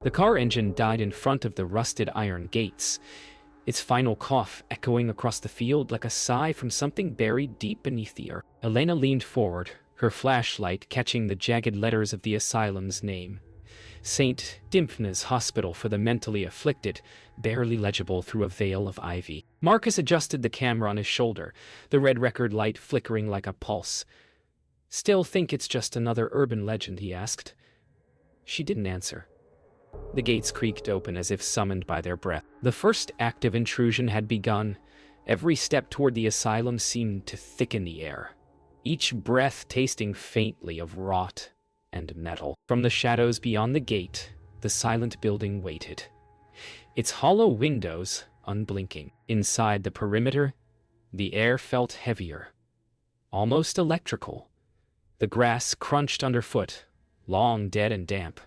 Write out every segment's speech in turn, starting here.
The car engine died in front of the rusted iron gates, its final cough echoing across the field like a sigh from something buried deep beneath the earth. Elena leaned forward, her flashlight catching the jagged letters of the asylum's name. St. Dimphna's Hospital for the Mentally Afflicted, barely legible through a veil of ivy. Marcus adjusted the camera on his shoulder, the red record light flickering like a pulse. "Still think it's just another urban legend?" he asked. She didn't answer. The gates creaked open as if summoned by their breath. The first act of intrusion had begun. Every step toward the asylum seemed to thicken the air, each breath tasting faintly of rot and metal. From the shadows beyond the gate, the silent building waited, its hollow windows unblinking. Inside the perimeter, the air felt heavier, almost electrical. The grass crunched underfoot, long dead and damp.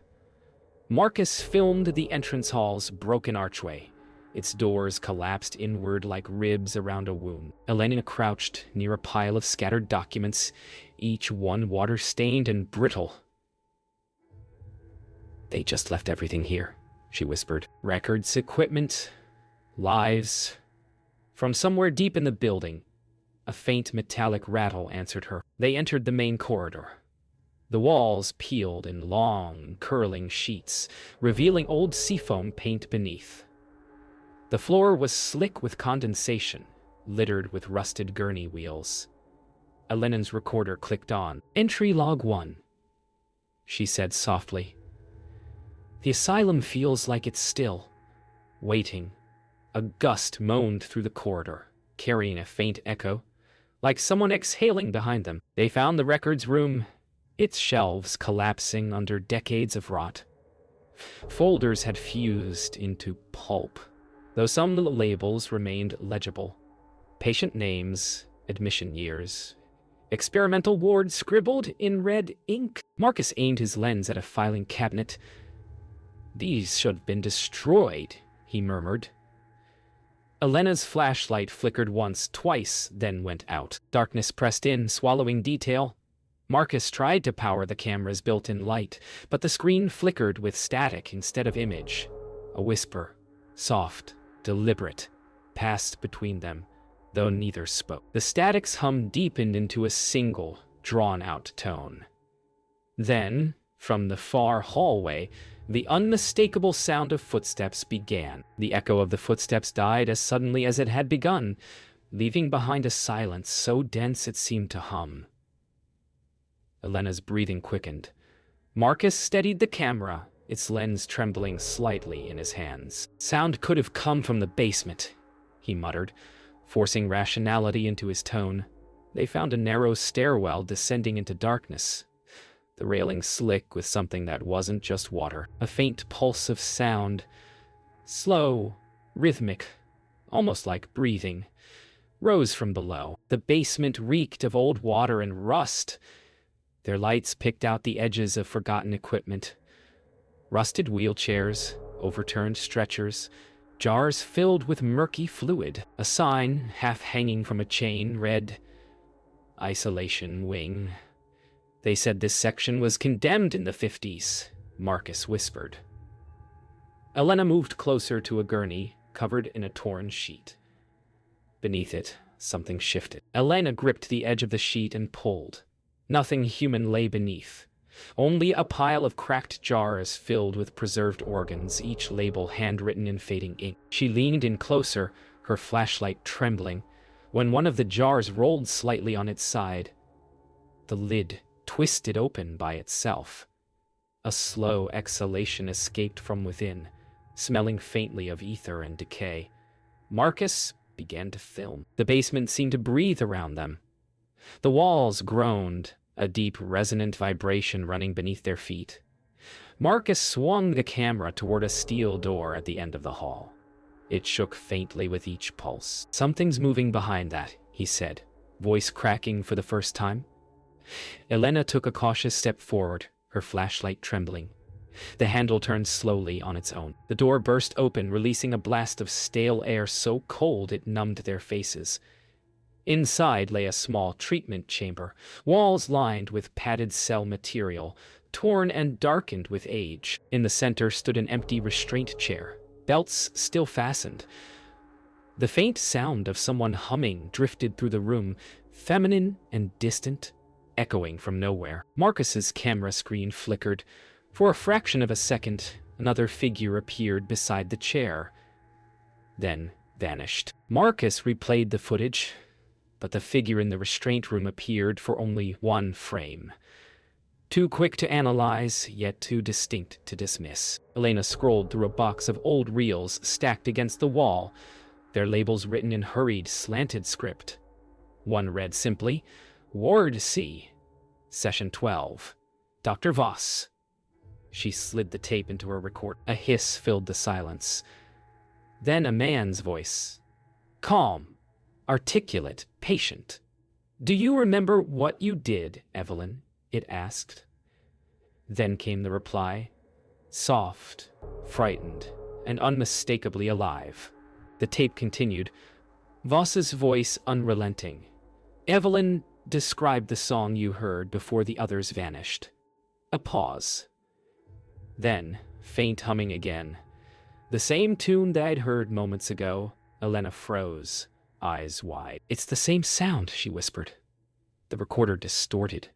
Marcus filmed the entrance hall's broken archway. Its doors collapsed inward like ribs around a wound. Elena crouched near a pile of scattered documents, each one water-stained and brittle. "They just left everything here," she whispered. "Records, equipment, lives." From somewhere deep in the building, a faint metallic rattle answered her. They entered the main corridor. The walls peeled in long, curling sheets, revealing old seafoam paint beneath. The floor was slick with condensation, littered with rusted gurney wheels. Elena's recorder clicked on. "Entry log 1, she said softly. "The asylum feels like it's still, waiting." A gust moaned through the corridor, carrying a faint echo, like someone exhaling behind them. They found the records room, its shelves collapsing under decades of rot. Folders had fused into pulp, though some labels remained legible. Patient names, admission years, experimental wards scribbled in red ink. Marcus aimed his lens at a filing cabinet. "These should have been destroyed," he murmured. Elena's flashlight flickered once, twice, then went out. Darkness pressed in, swallowing detail. Marcus tried to power the camera's built-in light, but the screen flickered with static instead of image. A whisper, soft, deliberate, passed between them, though neither spoke. The static's hum deepened into a single, drawn-out tone. Then, from the far hallway, the unmistakable sound of footsteps began. The echo of the footsteps died as suddenly as it had begun, leaving behind a silence so dense it seemed to hum. Elena's breathing quickened. Marcus steadied the camera, its lens trembling slightly in his hands. "Sound could have come from the basement," he muttered, forcing rationality into his tone. They found a narrow stairwell descending into darkness, the railing slick with something that wasn't just water. A faint pulse of sound, slow, rhythmic, almost like breathing, rose from below. The basement reeked of old water and rust. Their lights picked out the edges of forgotten equipment. Rusted wheelchairs, overturned stretchers, jars filled with murky fluid. A sign, half hanging from a chain, read, "Isolation Wing." "They said this section was condemned in the 50s, Marcus whispered. Elena moved closer to a gurney, covered in a torn sheet. Beneath it, something shifted. Elena gripped the edge of the sheet and pulled. Nothing human lay beneath. Only a pile of cracked jars filled with preserved organs, each label handwritten in fading ink. She leaned in closer, her flashlight trembling, when one of the jars rolled slightly on its side. The lid twisted open by itself. A slow exhalation escaped from within, smelling faintly of ether and decay. Marcus began to film. The basement seemed to breathe around them. The walls groaned, a deep, resonant vibration running beneath their feet. Marcus swung the camera toward a steel door at the end of the hall. It shook faintly with each pulse. "Something's moving behind that," he said, voice cracking for the first time. Elena took a cautious step forward, her flashlight trembling. The handle turned slowly on its own. The door burst open, releasing a blast of stale air so cold it numbed their faces. Inside lay a small treatment chamber, walls lined with padded cell material, torn and darkened with age. In the center stood an empty restraint chair, belts still fastened. The faint sound of someone humming drifted through the room, feminine and distant, echoing from nowhere. Marcus's camera screen flickered. For a fraction of a second, another figure appeared beside the chair, then vanished. Marcus replayed the footage, but the figure in the restraint room appeared for only one frame. Too quick to analyze, yet too distinct to dismiss. Elena scrolled through a box of old reels stacked against the wall, their labels written in hurried, slanted script. One read simply, Ward C, Session 12, Dr. Voss. She slid the tape into her record. A hiss filled the silence. Then a man's voice. Calm, articulate, patient. Do you remember what you did, Evelyn? It asked. Then came the reply. Soft, frightened, and unmistakably alive. The tape continued, Voss's voice unrelenting. Evelyn, describe the song you heard before the others vanished. A pause. Then, faint humming again. The same tune that I'd heard moments ago. Elena froze, eyes wide. It's the same sound, she whispered. The recorder distorted.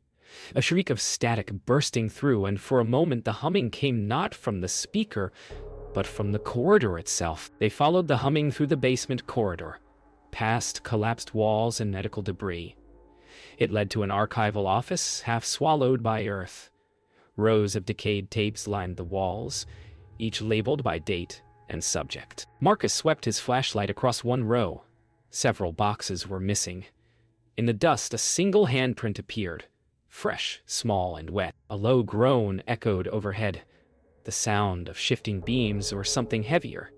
A shriek of static bursting through, and for a moment the humming came not from the speaker, but from the corridor itself. They followed the humming through the basement corridor, past collapsed walls and medical debris. It led to an archival office, half swallowed by earth. Rows of decayed tapes lined the walls, each labeled by date and subject. Marcus swept his flashlight across one row. Several boxes were missing. In the dust, a single handprint appeared, fresh, small, and wet. A low groan echoed overhead, the sound of shifting beams or something heavier.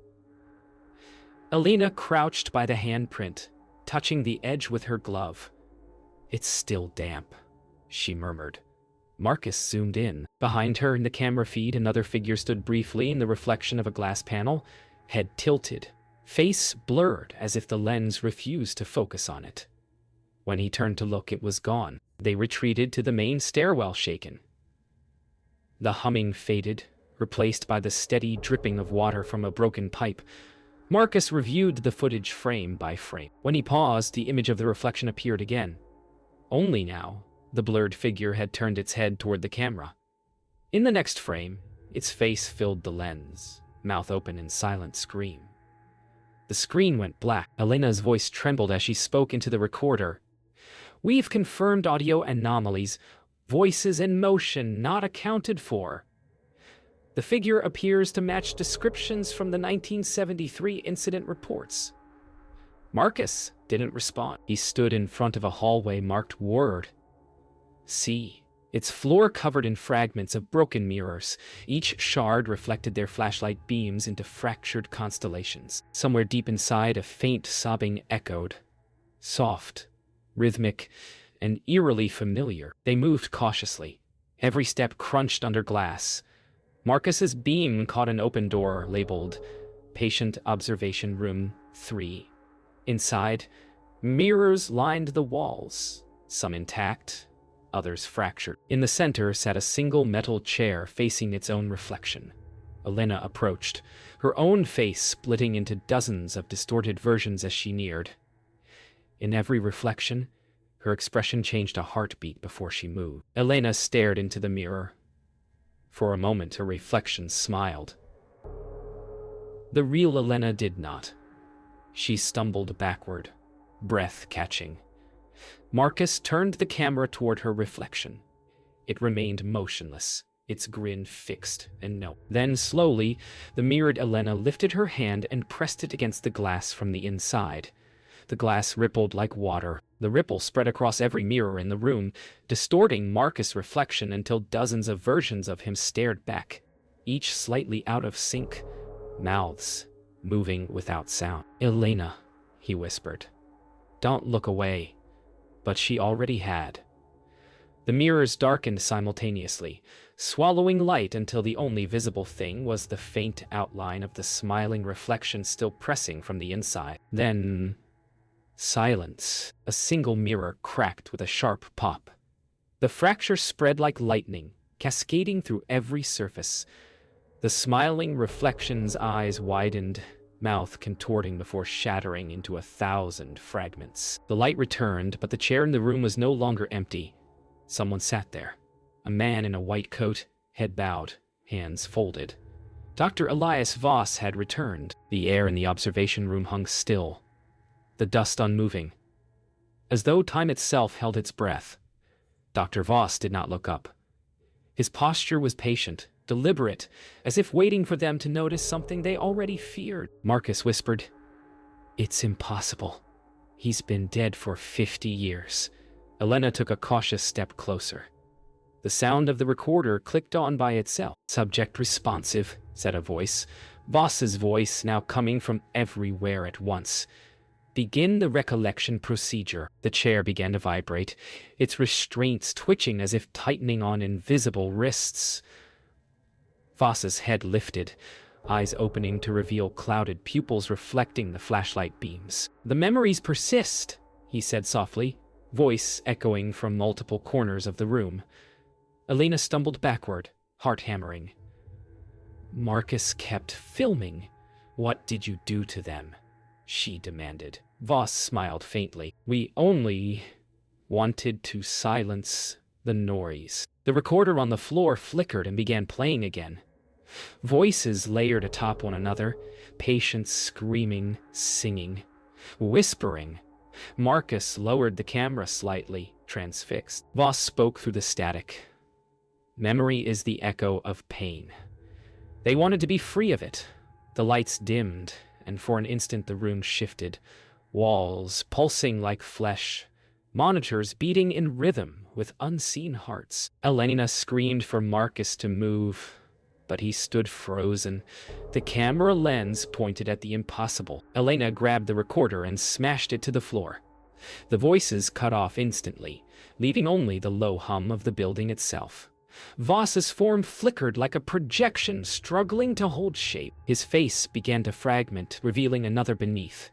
Elena crouched by the handprint, touching the edge with her glove. It's still damp, she murmured. Marcus zoomed in. Behind her in the camera feed, another figure stood briefly in the reflection of a glass panel, head tilted, face blurred as if the lens refused to focus on it. When he turned to look, it was gone. They retreated to the main stairwell, shaken. The humming faded, replaced by the steady dripping of water from a broken pipe. Marcus reviewed the footage frame by frame. When he paused, the image of the reflection appeared again. Only now, the blurred figure had turned its head toward the camera. In the next frame, its face filled the lens, mouth open in silent scream. The screen went black. Elena's voice trembled as she spoke into the recorder. We've confirmed audio anomalies, voices in motion not accounted for. The figure appears to match descriptions from the 1973 incident reports. Marcus didn't respond. He stood in front of a hallway marked Ward C. Its floor covered in fragments of broken mirrors. Each shard reflected their flashlight beams into fractured constellations. Somewhere deep inside, a faint sobbing echoed. Soft, rhythmic, and eerily familiar. They moved cautiously. Every step crunched under glass. Marcus's beam caught an open door labeled Patient Observation Room 3. Inside, mirrors lined the walls, some intact, others fractured. In the center sat a single metal chair facing its own reflection. Elena approached, her own face splitting into dozens of distorted versions as she neared. In every reflection, her expression changed a heartbeat before she moved. Elena stared into the mirror. For a moment, her reflection smiled. The real Elena did not. She stumbled backward, breath catching. Marcus turned the camera toward her reflection. It remained motionless, its grin fixed and no. Then, slowly, the mirrored Elena lifted her hand and pressed it against the glass from the inside. The glass rippled like water. The ripple spread across every mirror in the room, distorting Marcus' reflection until dozens of versions of him stared back, each slightly out of sync, mouths moving without sound. Elena, he whispered. Don't look away. But she already had. The mirrors darkened simultaneously, swallowing light until the only visible thing was the faint outline of the smiling reflection still pressing from the inside. Then, silence. A single mirror cracked with a sharp pop. The fracture spread like lightning, cascading through every surface. The smiling reflection's eyes widened, mouth contorting before shattering into 1,000 fragments. The light returned, but the chair in the room was no longer empty. Someone sat there. A man in a white coat, head bowed, hands folded. Dr. Elias Voss had returned. The air in the observation room hung still, the dust unmoving, as though time itself held its breath. Dr. Voss did not look up. His posture was patient, deliberate, as if waiting for them to notice something they already feared. Marcus whispered, "It's impossible. He's been dead for 50 years. Elena took a cautious step closer. The sound of the recorder clicked on by itself. "Subject responsive," said a voice, Voss's voice now coming from everywhere at once. "Begin the recollection procedure." The chair began to vibrate, its restraints twitching as if tightening on invisible wrists. Voss's head lifted, eyes opening to reveal clouded pupils reflecting the flashlight beams. "The memories persist," he said softly, voice echoing from multiple corners of the room. Elena stumbled backward, heart hammering. "Marcus kept filming. What did you do to them?" she demanded. Voss smiled faintly. "We only wanted to silence the noise." The recorder on the floor flickered and began playing again. Voices layered atop one another, patients screaming, singing, whispering. Marcus lowered the camera slightly, transfixed. Voss spoke through the static. "Memory is the echo of pain. They wanted to be free of it." The lights dimmed, and for an instant the room shifted, walls pulsing like flesh, monitors beating in rhythm with unseen hearts. Elena screamed for Marcus to move, but he stood frozen, the camera lens pointed at the impossible. Elena grabbed the recorder and smashed it to the floor. The voices cut off instantly, leaving only the low hum of the building itself. Voss's form flickered like a projection struggling to hold shape. His face began to fragment, revealing another beneath.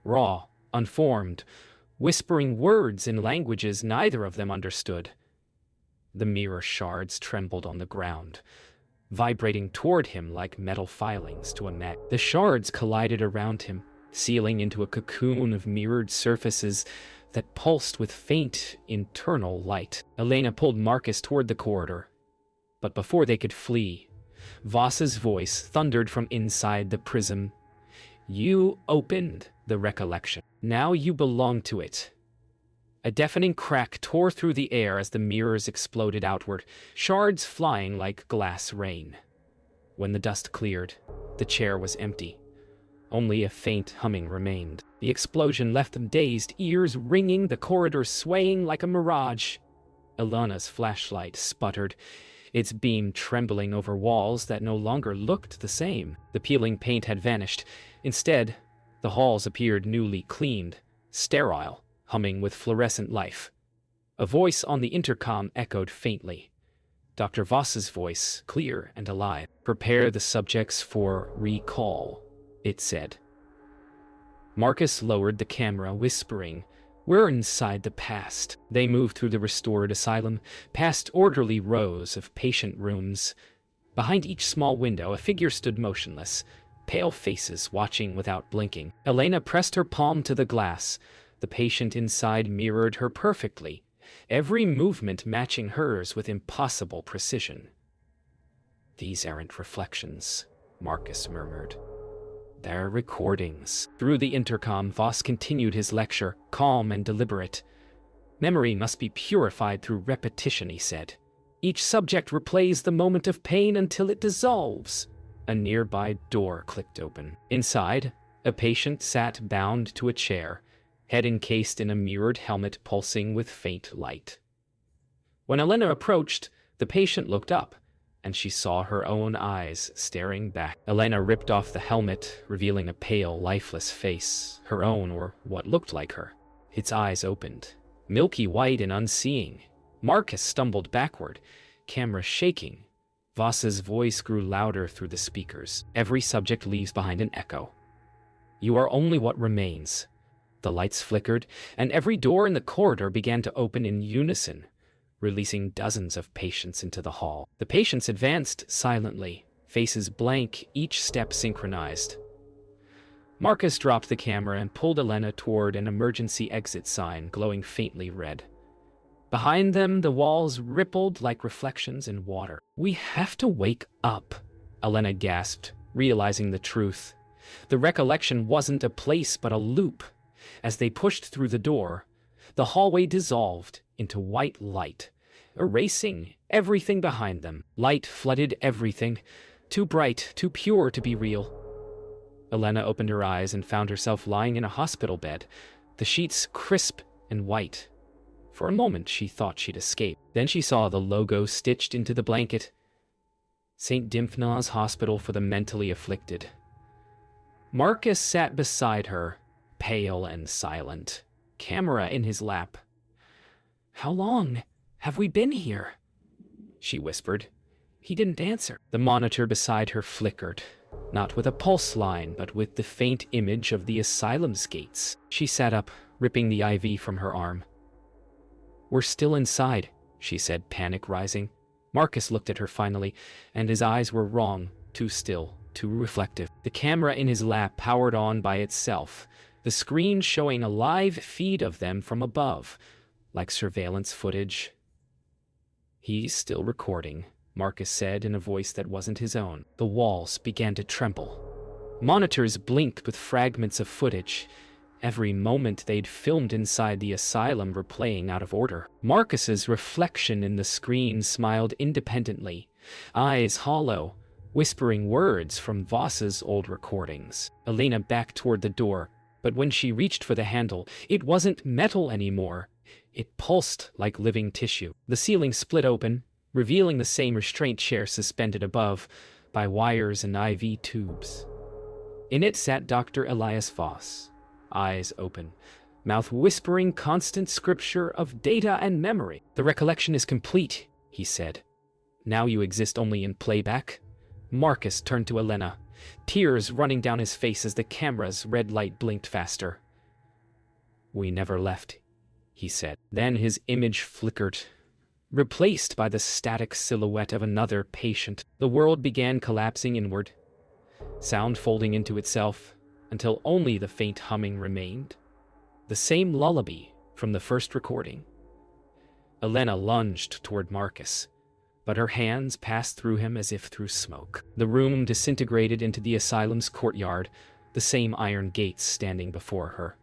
Raw, unformed, whispering words in languages neither of them understood. The mirror shards trembled on the ground, vibrating toward him like metal filings to a magnet. The shards collided around him, sealing into a cocoon of mirrored surfaces that pulsed with faint internal light. Elena pulled Marcus toward the corridor, but before they could flee, Voss's voice thundered from inside the prism. "You opened the recollection. Now you belong to it." A deafening crack tore through the air as the mirrors exploded outward, shards flying like glass rain. When the dust cleared, the chair was empty. Only a faint humming remained. The explosion left them dazed, ears ringing, the corridor swaying like a mirage. Elena's flashlight sputtered, its beam trembling over walls that no longer looked the same. The peeling paint had vanished. Instead, the halls appeared newly cleaned, sterile, humming with fluorescent life. A voice on the intercom echoed faintly. Dr. Voss's voice, clear and alive. "Prepare the subjects for recall," it said. Marcus lowered the camera, whispering, "We're inside the past." They moved through the restored asylum, past orderly rows of patient rooms. Behind each small window, a figure stood motionless, pale faces watching without blinking. Elena pressed her palm to the glass. The patient inside mirrored her perfectly, every movement matching hers with impossible precision. "These aren't reflections," Marcus murmured. "They're recordings." Through the intercom, Voss continued his lecture, calm and deliberate. "Memory must be purified through repetition," he said. "Each subject replays the moment of pain until it dissolves." A nearby door clicked open. Inside, a patient sat bound to a chair, head encased in a mirrored helmet pulsing with faint light. When Elena approached, the patient looked up, and she saw her own eyes staring back. Elena ripped off the helmet, revealing a pale, lifeless face, her own or what looked like her. Its eyes opened, milky white and unseeing. Marcus stumbled backward, camera shaking. Voss's voice grew louder through the speakers. "Every subject leaves behind an echo. You are only what remains." The lights flickered, and every door in the corridor began to open in unison, releasing dozens of patients into the hall. The patients advanced silently, faces blank, each step synchronized. Marcus dropped the camera and pulled Elena toward an emergency exit sign glowing faintly red. Behind them, the walls rippled like reflections in water. "We have to wake up," Elena gasped, realizing the truth. The recollection wasn't a place but a loop. As they pushed through the door, the hallway dissolved into white light, erasing everything behind them. Light flooded everything, too bright, too pure to be real. Elena opened her eyes and found herself lying in a hospital bed, the sheets crisp and white. For a moment, she thought she'd escape. Then she saw the logo stitched into the blanket. St. Dymphna's Hospital for the Mentally Afflicted. Marcus sat beside her, pale and silent, camera in his lap. "How long have we been here?" she whispered. He didn't answer. The monitor beside her flickered, not with a pulse line, but with the faint image of the asylum's gates. She sat up, ripping the IV from her arm. "We're still inside," she said, panic rising. Marcus looked at her finally, and his eyes were wrong, too still, too reflective. The camera in his lap powered on by itself, the screen showing a live feed of them from above, like surveillance footage. "He's still recording," Marcus said in a voice that wasn't his own. The walls began to tremble. Monitors blinked with fragments of footage. Every moment they'd filmed inside the asylum were playing out of order. Marcus's reflection in the screen smiled independently, eyes hollow, whispering words from Voss's old recordings. Elena backed toward the door, but when she reached for the handle, it wasn't metal anymore. It pulsed like living tissue. The ceiling split open, revealing the same restraint chair suspended above by wires and IV tubes. In it sat Dr. Elias Voss, eyes open, mouth whispering constant scripture of data and memory. "The recollection is complete," he said. "Now you exist only in playback." Marcus turned to Elena, tears running down his face as the camera's red light blinked faster. "We never left," he said. Then his image flickered, replaced by the static silhouette of another patient. The world began collapsing inward, sound folding into itself, until only the faint humming remained. The same lullaby from the first recording. Elena lunged toward Marcus, but her hands passed through him as if through smoke. The room disintegrated into the asylum's courtyard, the same iron gates standing before her.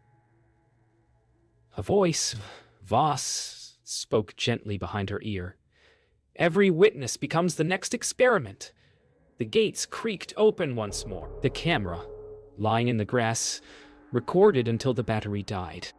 A voice, Voss, spoke gently behind her ear. "Every witness becomes the next experiment." The gates creaked open once more. The camera, lying in the grass, recorded until the battery died.